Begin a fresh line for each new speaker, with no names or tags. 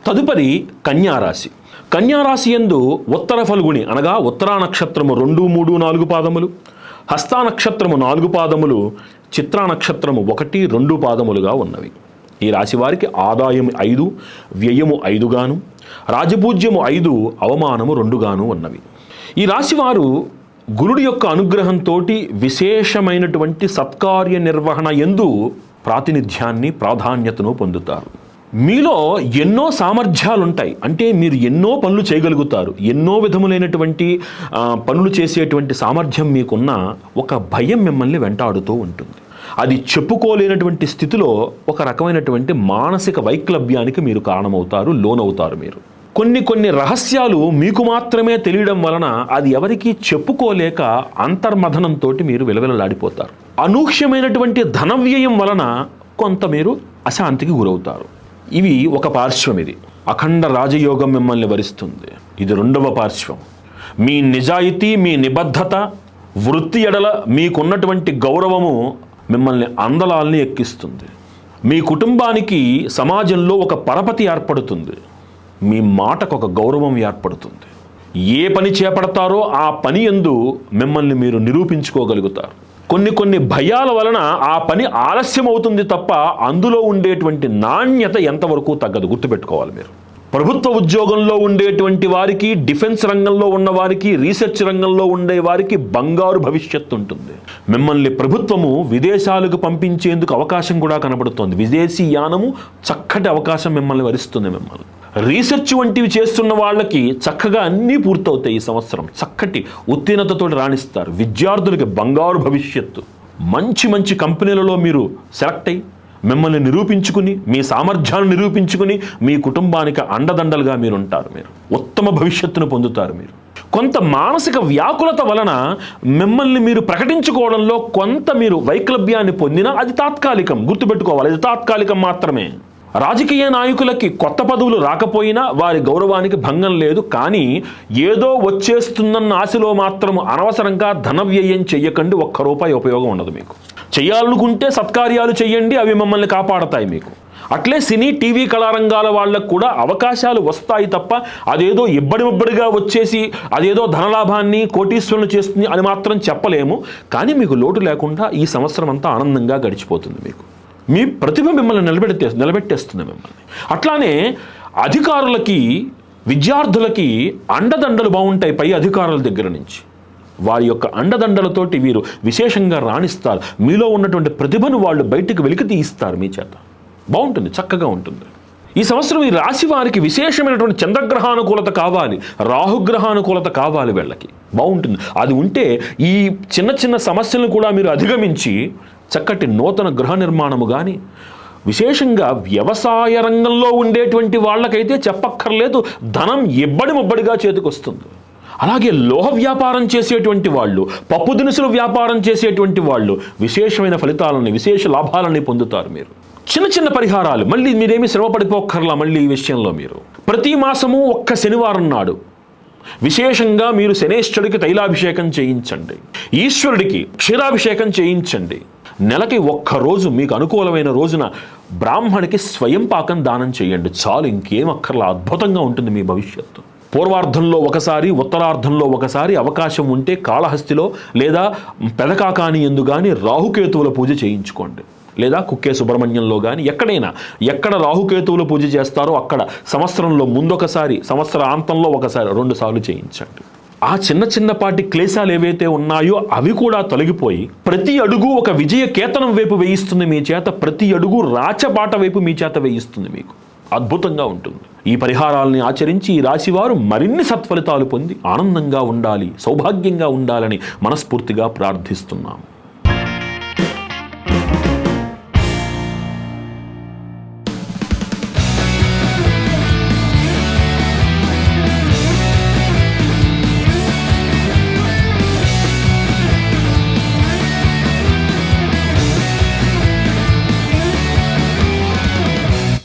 తదుపరి కన్యారాశి. కన్యారాశి యందు ఉత్తర ఫల్గుణి అనగా ఉత్తరా నక్షత్రము 2, 3, 4 పాదములు, హస్తా నక్షత్రము 4 పాదములు, చిత్రా నక్షత్రము 1, 2 పాదములుగా ఉన్నవి. ఈ రాశి వారికి ఆదాయం 5, వ్యయము 5 గాను, రాజపూజ్యము 5, అవమానము 2 గాను ఉన్నవి. ఈ రాశివారు గురుడి యొక్క అనుగ్రహంతో విశేషమైనటువంటి సత్కార్య నిర్వహణ యందు ప్రాతినిధ్యాన్ని, ప్రాధాన్యతను పొందుతారు. మీలో ఎన్నో సామర్థ్యాలుంటాయి, అంటే మీరు ఎన్నో పనులు చేయగలుగుతారు, ఎన్నో విధములైనటువంటి పనులు చేసేటువంటి సామర్థ్యం మీకున్న ఒక భయం మిమ్మల్ని వెంటాడుతూ ఉంటుంది. అది చెప్పుకోలేనటువంటి స్థితిలో ఒక రకమైనటువంటి మానసిక వైక్లభ్యానికి మీరు కారణమవుతారు, లోనవుతారు. మీరు కొన్ని రహస్యాలు మీకు మాత్రమే తెలియడం వలన అది ఎవరికీ చెప్పుకోలేక అంతర్మథనంతో మీరు విలవిలలాడిపోతారు. అనూహ్యమైనటువంటి ధన వ్యయం వలన కొంత మీరు అశాంతికి గురవుతారు. ఇవి ఒక పార్శ్వం. ఇది అఖండ రాజయోగం మిమ్మల్ని వరిస్తుంది. ఇది రెండవ పార్శ్వం. మీ నిజాయితీ, మీ నిబద్ధత, వృత్తి ఎడల మీకున్నటువంటి గౌరవము మిమ్మల్ని అందలాల్ని ఎక్కిస్తుంది. మీ కుటుంబానికి సమాజంలో ఒక పరపతి ఏర్పడుతుంది. మీ మాటకు ఒక గౌరవం ఏర్పడుతుంది. ఏ పని చేపడతారో ఆ పని యందు మిమ్మల్ని మీరు నిరూపించుకోగలుగుతారు. కొన్ని భయాల వలన ఆ పని ఆలస్యం అవుతుంది తప్ప అందులో ఉండేటువంటి నాణ్యత ఎంతవరకు తగ్గదు. గుర్తుపెట్టుకోవాలి. మీరు ప్రభుత్వ ఉద్యోగంలో ఉండేటువంటి వారికి, డిఫెన్స్ రంగంలో ఉన్న వారికి, రీసెర్చ్ రంగంలో ఉండే వారికి బంగారు భవిష్యత్తు ఉంటుంది. మిమ్మల్ని ప్రభుత్వము విదేశాలకు పంపించేందుకు అవకాశం కూడా కనబడుతోంది. విదేశీ యానము చక్కటి అవకాశం మిమ్మల్ని వరిస్తుంది. మిమ్మల్ని రీసెర్చ్ వంటివి చేస్తున్న వాళ్ళకి చక్కగా అన్నీ పూర్తవుతాయి. ఈ సంవత్సరం చక్కటి ఉత్తీర్ణతతో రాణిస్తారు. విద్యార్థులకి బంగారు భవిష్యత్తు. మంచి కంపెనీలలో మీరు సెలెక్ట్ అయ్యి మిమ్మల్ని నిరూపించుకుని, మీ సామర్థ్యాన్ని నిరూపించుకుని మీ కుటుంబానికి అండదండలుగా మీరు ఉంటారు. మీరు ఉత్తమ భవిష్యత్తును పొందుతారు. మీరు కొంత మానసిక వ్యాకులత వలన మిమ్మల్ని మీరు ప్రకటించుకోవడంలో కొంత మీరు వైక్లభ్యాన్ని పొందినా అది తాత్కాలికం. గుర్తుపెట్టుకోవాలి, అది తాత్కాలికం మాత్రమే. రాజకీయ నాయకులకి కొత్త పదవులు రాకపోయినా వారి గౌరవానికి భంగం లేదు. కానీ ఏదో వచ్చేస్తుందన్న ఆశలో మాత్రం అనవసరంగా ధన వ్యయం చెయ్యకండి. ₹1 ఉపయోగం ఉండదు. మీకు చేయాలనుకుంటే సత్కార్యాలు చెయ్యండి, అవి మిమ్మల్ని కాపాడతాయి. మీకు అట్లే సినీ, టీవీ కళారంగాల వాళ్ళకు కూడా అవకాశాలు వస్తాయి తప్ప అదేదో ఇబ్బడిగా వచ్చేసి అదేదో ధనలాభాన్ని, కోటీశ్వరులు చేస్తుంది అని మాత్రం చెప్పలేము. కానీ మీకు లోటు లేకుండా ఈ సంవత్సరం అంతా ఆనందంగా గడిచిపోతుంది. మీకు మీ ప్రతిభ మిమ్మల్ని నిలబెట్టేస్తుంది మిమ్మల్ని. అట్లానే అధికారులకి, విద్యార్థులకి అండదండలు బాగుంటాయి. పై అధికారుల దగ్గర నుంచి వారి యొక్క అండదండలతోటి వీరు విశేషంగా రాణిస్తారు. మీలో ఉన్నటువంటి ప్రతిభను వాళ్ళు బయటికి వెలికి తీయిస్తారు. మీ చేత బాగుంటుంది, చక్కగా ఉంటుంది. ఈ సంవత్సరం ఈ రాశి వారికి విశేషమైనటువంటి చంద్రగ్రహానుకూలత కావాలి, రాహుగ్రహానుకూలత కావాలి. వీళ్ళకి బాగుంటుంది. అది ఉంటే ఈ చిన్న సమస్యలను కూడా మీరు అధిగమించి చక్కటి నూతన గృహ నిర్మాణము కానీ, విశేషంగా వ్యవసాయ రంగంలో ఉండేటువంటి వాళ్ళకైతే చెప్పక్కర్లేదు, ధనం ఇబ్బడిగా చేతికి వస్తుంది. అలాగే లోహ వ్యాపారం చేసేటువంటి వాళ్ళు, పప్పు దినుసులు వ్యాపారం చేసేటువంటి వాళ్ళు విశేషమైన ఫలితాలని, విశేష లాభాలని పొందుతారు. మీరు చిన్న పరిహారాలు, మళ్ళీ మీరేమీ శ్రమ పడిపోక్కర్లా. మళ్ళీ ఈ విషయంలో మీరు ప్రతి మాసము ఒక్క శనివారం నాడు విశేషంగా మీరు శనేశ్వరుడికి తైలాభిషేకం చేయించండి, ఈశ్వరుడికి క్షీరాభిషేకం చేయించండి. నెలకి 1 రోజు మీకు అనుకూలమైన రోజున బ్రాహ్మణికి స్వయం పాకం దానం చేయండి. చాలు, ఇంకేం అక్కర్లా. అద్భుతంగా ఉంటుంది మీ భవిష్యత్తు. పూర్వార్ధంలో ఒకసారి, ఉత్తరార్ధంలో ఒకసారి అవకాశం ఉంటే కాళహస్తిలో లేదా పెదకాకాని యందు కానీ రాహుకేతువుల పూజ చేయించుకోండి. లేదా కుక్కే సుబ్రహ్మణ్యంలో కానీ ఎక్కడ రాహుకేతువుల పూజ చేస్తారో అక్కడ సంవత్సరంలో ముందొకసారి, సంవత్సరాంతంలో ఒకసారి, 2 సార్లు చేయించండి. ఆ చిన్నపాటి క్లేశాలు ఏవైతే ఉన్నాయో అవి కూడా తొలగిపోయి ప్రతి అడుగు ఒక విజయ కేతనం వైపు వేయిస్తుంది మీ చేత. ప్రతి అడుగు రాచబాట వైపు మీ చేత వేయిస్తుంది. మీకు అద్భుతంగా ఉంటుంది. ఈ పరిహారాలని ఆచరించి ఈ రాశివారు మరిన్ని సత్ఫలితాలు పొంది ఆనందంగా ఉండాలి, సౌభాగ్యంగా ఉండాలని మనస్ఫూర్తిగా ప్రార్థిస్తున్నాము.